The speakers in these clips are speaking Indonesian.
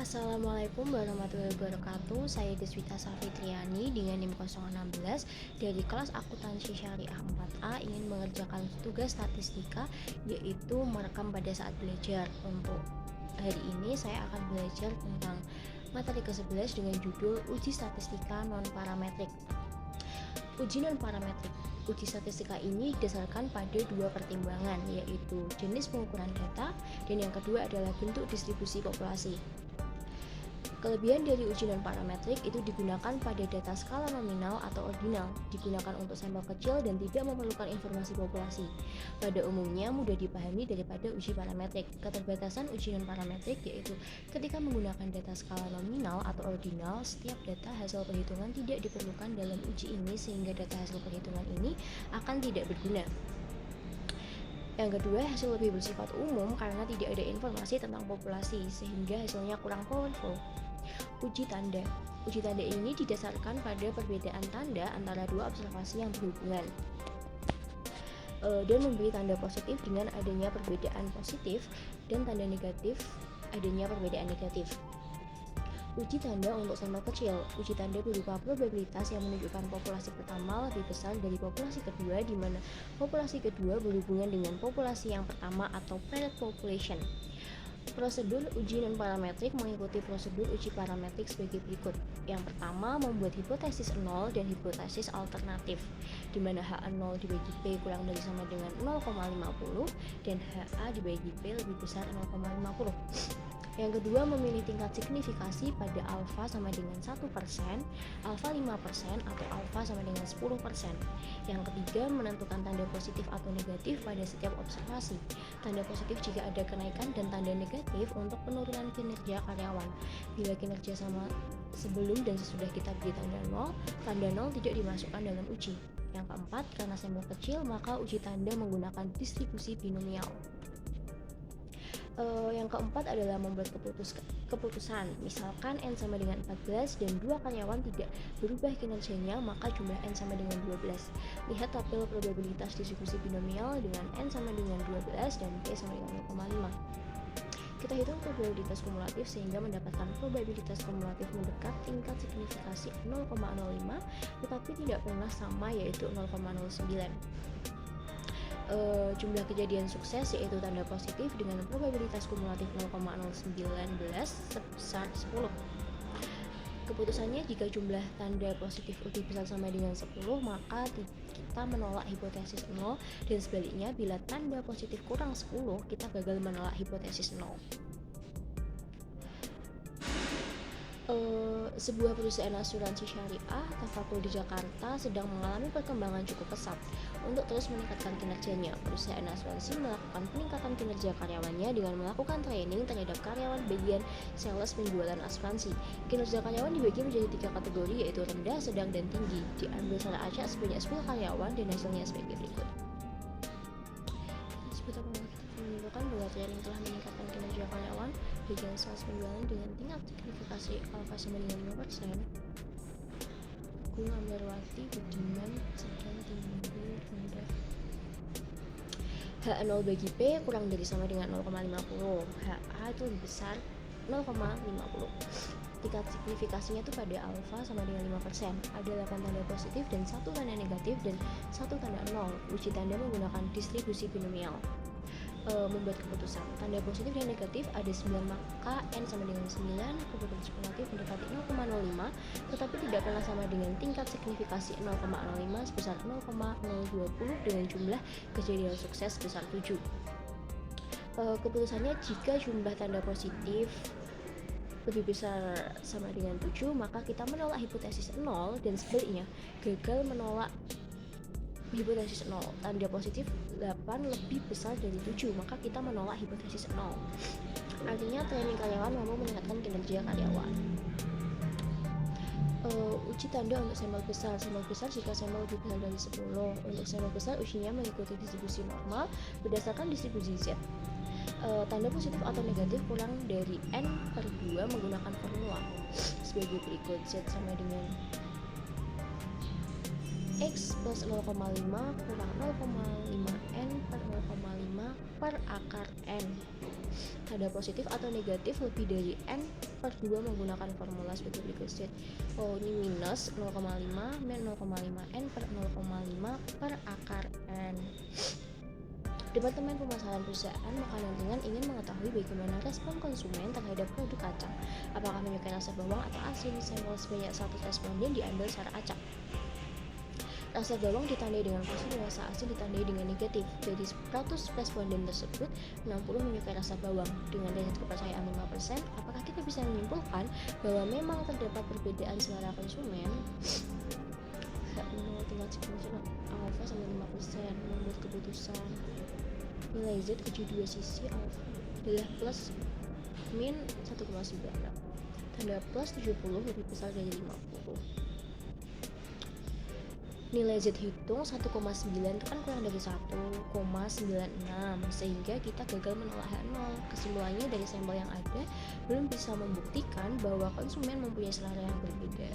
Assalamualaikum warahmatullahi wabarakatuh. Saya Deswita Safitriani dengan NIM 016 dari kelas Akuntansi Syariah 4A ingin mengerjakan tugas statistika, yaitu merekam pada saat belajar. Untuk hari ini saya akan belajar tentang materi ke-11 dengan judul Uji Statistika Non-Parametrik. Uji non-parametrik. Uji statistika ini didasarkan pada dua pertimbangan, yaitu jenis pengukuran data dan yang kedua adalah bentuk distribusi populasi. Kelebihan dari uji non-parametrik itu digunakan pada data skala nominal atau ordinal, digunakan untuk sampel kecil dan tidak memerlukan informasi populasi. Pada umumnya mudah dipahami daripada uji parametrik. Keterbatasan uji non-parametrik yaitu ketika menggunakan data skala nominal atau ordinal, setiap data hasil perhitungan tidak diperlukan dalam uji ini sehingga data hasil perhitungan ini akan tidak berguna. Yang kedua, hasil lebih bersifat umum karena tidak ada informasi tentang populasi sehingga hasilnya kurang powerful. Uji tanda. Uji tanda ini didasarkan pada perbedaan tanda antara dua observasi yang berhubungan dan memberi tanda positif dengan adanya perbedaan positif dan tanda negatif adanya perbedaan negatif. Uji tanda untuk sampel kecil. Uji tanda berupa probabilitas yang menunjukkan populasi pertama lebih besar dari populasi kedua, di mana populasi kedua berhubungan dengan populasi yang pertama atau parent population. Prosedur uji non-parametrik mengikuti prosedur uji parametrik sebagai berikut. Yang pertama, membuat hipotesis 0 dan hipotesis alternatif, di mana HA0 dibagi P kurang dari sama dengan 0,50 dan HA dibagi P lebih besar 0,50. Yang kedua, memilih tingkat signifikasi pada alfa sama dengan 1%, alfa 5%, atau alfa sama dengan 10%. Yang ketiga, menentukan tanda positif atau negatif pada setiap observasi. Tanda positif jika ada kenaikan dan tanda negatif untuk penurunan kinerja karyawan. Bila kinerja sama sebelum dan sesudah kita beri tanda 0 tidak dimasukkan dalam uji. Yang keempat, karena sampel kecil, maka uji tanda menggunakan distribusi binomial. Yang keempat adalah membuat keputusan. Misalkan N sama dengan 14 dan 2 karyawan tidak berubah kinerjanya, maka jumlah N sama dengan 12. Lihat tabel probabilitas distribusi binomial dengan N sama dengan 12 dan P sama dengan 0,5. Kita hitung probabilitas kumulatif sehingga mendapatkan probabilitas kumulatif mendekat tingkat signifikasi 0,05 tetapi tidak pernah sama, yaitu 0,09. Jumlah kejadian sukses yaitu tanda positif dengan probabilitas kumulatif 0,019 sebesar 10. Keputusannya, jika jumlah tanda positif lebih besar sama dengan 10, maka kita menolak hipotesis 0, dan sebaliknya bila tanda positif kurang 10, kita gagal menolak hipotesis 0. Sebuah perusahaan asuransi syariah Tafakul di Jakarta sedang mengalami perkembangan cukup pesat. Untuk terus meningkatkan kinerjanya, perusahaan asuransi melakukan peningkatan kinerja karyawannya dengan melakukan training terhadap karyawan bagian sales penjualan asuransi. Kinerja karyawan dibagi menjadi 3 kategori, yaitu rendah, sedang, dan tinggi. Diambil secara acak sebanyak 10 karyawan dan hasilnya sebagai berikut. Menunjukkan bahwa training telah meningkatkan kinerja karyawan bagian sales penjualan dengan tingkat signifikasi alfa sama dengan 5%. Gung Ambarwati, Budiman, sedang, tinggi, rendah. H0 bagi P kurang dari sama dengan 0,50. HA itu lebih besar 0,50. Tingkat signifikasinya itu pada alfa sama dengan 5%. Ada 8 tanda positif dan 1 tanda negatif dan 1 tanda 0. Uji tanda menggunakan distribusi binomial. Membuat keputusan. Tanda positif dan negatif ada 9, maka N sama dengan 9, probabilitas kumulatif mendekati 0,05 tetapi tidak pernah sama dengan tingkat signifikasi 0,05 sebesar 0,020 dengan jumlah kejadian sukses sebesar 7. Keputusannya, jika jumlah tanda positif lebih besar sama dengan 7, maka kita menolak hipotesis 0, dan sebaliknya gagal menolak hipotesis 0. Tanda positif 8 lebih besar dari 7, maka kita menolak hipotesis 0. Artinya training karyawan mampu meningkatkan kinerja karyawan. Uji tanda untuk sampel besar. Sampel besar jika sampel lebih besar dari 10. Untuk sampel besar ujinya mengikuti distribusi normal berdasarkan distribusi Z. Tanda positif atau negatif kurang dari N/2 menggunakan formula sebagai berikut. Z sama dengan X plus 0,5 kurang 0,5 N per 0,5 per akar N. Tanda positif atau negatif lebih dari N/2 menggunakan formula sebagai berikut. Oh, ini minus 0,5 min 0,5 N per 0,5 per akar N. Departemen Pemasaran Perusahaan Makanan Ringan ingin mengetahui bagaimana respon konsumen terhadap produk kacang. Apakah menyukai rasa bawang atau asin? Sampel sebanyak 100 responden diambil secara acak. Rasa bawang ditandai dengan positif, rasa asin ditandai dengan negatif. Dari 100 responden tersebut, 60 menyukai rasa bawang. Dengan tingkat kepercayaan 5%, apakah kita bisa menyimpulkan bahwa memang terdapat perbedaan selera konsumen? Tingkat signifikan alfa sampai 5% membuat keputusan. Nilai Z uji dua sisi alfa adalah plus min 1,9. Tanda plus 70 lebih besar dari 50. Nilai Z hitung 1,9 itu kan kurang dari 1,96, sehingga kita gagal menolak H0. Kesimpulannya dari sampel yang ada belum bisa membuktikan bahwa konsumen mempunyai selera yang berbeda.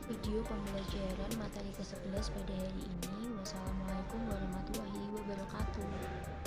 video pembelajaran materi ke-11 pada hari ini. Wassalamualaikum warahmatullahi wabarakatuh.